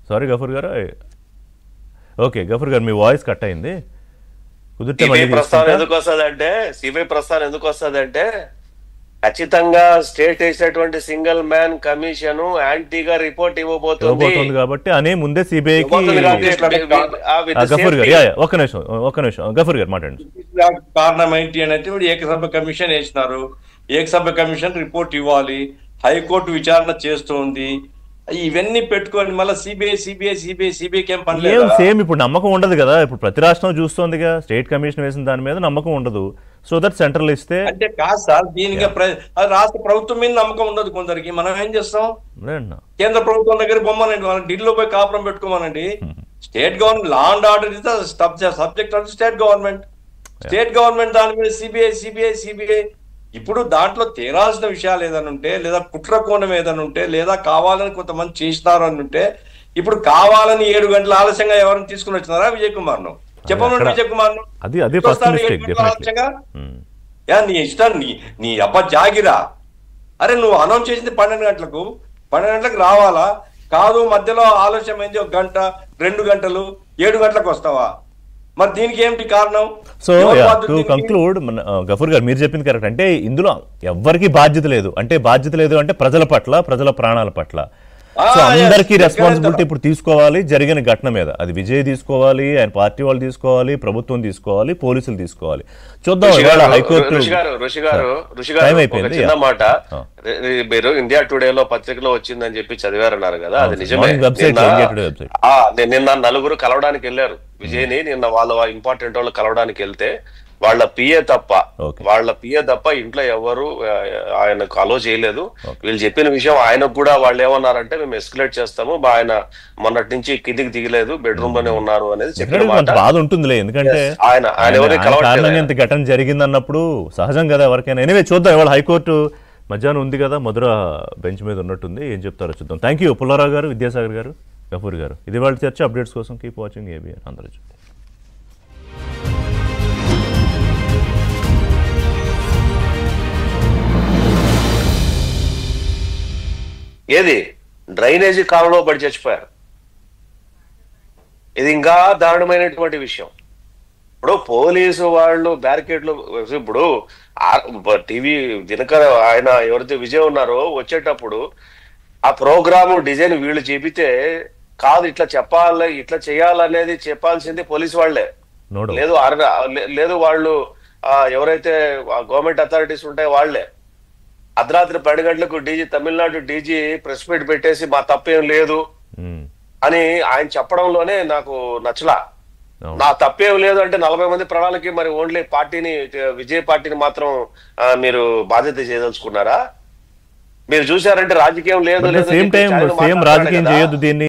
Sorry Gafoor గారు. Okay Gafoor గారు, మీ voice cut అయింది. కుదిరితే మళ్ళీ ప్రస్తావన ఎందుకు వస్తుందంటే ఖచ్చితంగా స్టేట్ వేసినటువంటి సింగిల్ మ్యాన్ కమిషన్ యాంటీగా రిపోర్ట్ ఇవ్వబోతుంది కాబట్టి అనే ముందే సిబిఐకి. గఫూర్ గారు ఒక్క నిమిషం గఫూర్ గారు మాట్లాడండి. కారణం ఏంటి అంటే ఏకసభ్య కమిషన్ వేసినారు, ఏకసభ్య కమిషన్ రిపోర్ట్ ఇవ్వాలి, హైకోర్టు విచారణ చేస్తుంది. ఇవన్నీ పెట్టుకొని మళ్ళీ సిబిఐకి ఏం పని లేదు. సేమ్ ఇప్పుడు నమ్మకం ఉండదు కదా, ఇప్పుడు ప్రతి రాష్ట్రం చూస్తోందిగా స్టేట్ కమిషన్ వేసిన దాని మీద నమ్మకం ఉండదు. సో దట్ సెంట్రల్ ఇస్తే అంటే కాదు సార్, దీనికి రాష్ట్ర ప్రభుత్వం మీద నమ్మకం ఉండదు కొందరికి. మనం ఏం చేస్తాం, కేంద్ర ప్రభుత్వం దగ్గర బొమ్మనండి, ఢిల్లీలో పోయి కాపురం పెట్టుకోమనండి. State government law and order is subject of state government దాని మీద సిబిఐ. ఇప్పుడు దాంట్లో తేరాల్సిన విషయాలు ఏదైనా ఉంటే, లేదా కుట్ర కోణం ఏదైనా ఉంటే, లేదా కావాలని కొంతమంది చేసినారు అని ఉంటే, ఇప్పుడు కావాలని 7 గంటల ఆలస్యంగా ఎవరిని తీసుకుని వచ్చినారా విజయ్ కుమార్ ను? చెప్పమని విజయ్ కుమార్ ను నీ ఇష్టం, నీ అబ్బా జాగిరా. అరే నువ్వు అనౌన్స్ చేసింది 12 గంటలకు రావాలా? కాదు మధ్యలో ఆలస్యమైంది 1 గంట 2 గంటలు 7 గంటలకు వస్తావా? మరి దీనికి ఏమిటి కారణం? సో టు కంక్లూడ్, గఫూర్ గారు మీరు చెప్పింది కరెక్ట్. అంటే ఇందులో ఎవ్వరికి బాధ్యత లేదు. అంటే ప్రజల పట్ల, ప్రజల ప్రాణాల పట్ల. సో అందరికీ రెస్పాన్సిబిలిటీ ఇప్పుడు తీసుకోవాలి జరిగిన ఘటన మీద. అది విజయ్ తీసుకోవాలి, ఆయన పార్టీ వాళ్ళు తీసుకోవాలి, ప్రభుత్వం తీసుకోవాలి, పోలీసులు తీసుకోవాలి. చూద్దాం హైకోర్టు టైం అయిపోయింది. మాట మీరు ఇండియా టుడే లో పత్రికలో వచ్చిందని చెప్పి చదివారన్నారు కదా, అది నిజమే. నిన్న 4 కలవడానికి వెళ్ళారు విజయ్ ని. నిన్న వాళ్ళ ఇంపార్టెంట్ వాళ్ళు కలవడానికి వెళ్తే వాళ్ళ పిఏ తప్ప ఇంట్లో ఎవరు ఆయనకు అలో చేయలేదు. వీళ్ళు చెప్పిన విషయం ఆయనకు కూడా వాళ్ళు ఏమన్నారంటే, మేము ఎస్కలేట్ చేస్తాము, ఆయన మొన్నటి నుంచి కిందికి దిగలేదు, బెడ్రూమ్ లోనే ఉన్నారు అనేది చెప్పిన బాధ ఉంటుందిలే. ఎందుకంటే ఆయన ఘటన జరిగింది అన్నప్పుడు సహజం కదా ఎవరికైనా. ఎనివే చూద్దాం, ఇవాళ హైకోర్టు మధ్యాహ్నం ఉంది కదా, మధుర బెంచ్ మీద ఉన్నట్టుంది. ఏం చెప్తారో చూద్దాం. థ్యాంక్ యూ పుల్లారావు గారు, విద్యాసాగర్ గారు, గఫూర్ గారు. ఇది వాళ్ళ చర్చ. అప్డేట్స్ కోసం కీప్ వాచింగ్ ఏబిఎన్ ఆంధ్రజ్యోతి. ఏది డ్రైనేజీ కాలంలో పడి చచ్చిపోయారు. ఇది ఇంకా దారుణమైనటువంటి విషయం. ఇప్పుడు పోలీసు వాళ్ళు బ్యారికేడ్లు, ఇప్పుడు టీవీ దినకర ఆయన ఎవరైతే విజయ్ ఉన్నారో వచ్చేటప్పుడు ఆ ప్రోగ్రాము డిజైన్ వీళ్ళు చెబితే కాదు, ఇట్లా చెప్పాలి, ఇట్లా చేయాలనేది చెప్పాల్సింది పోలీసు వాళ్లే. లేదు వాళ్ళు ఎవరైతే గవర్నమెంట్ అథారిటీస్ ఉంటాయో వాళ్లే. అర్ధరాత్రి 12 గంటలకు తమిళనాడు డీజీ ప్రెస్ మీట్ పెట్టేసి మా తప్పేం లేదు అని ఆయన చెప్పడంలోనే నాకు నచ్చలా. నా తప్పేం లేదు అంటే 40 మంది ప్రాణాలకి మరి ఓన్లీ విజయ్ పార్టీని మాత్రం మీరు బాధ్యత చేయదలుచుకున్నారా? మీరు చూసారంటే రాజకీయం లేదు, రాజకీయం చేయొద్దు దీన్ని.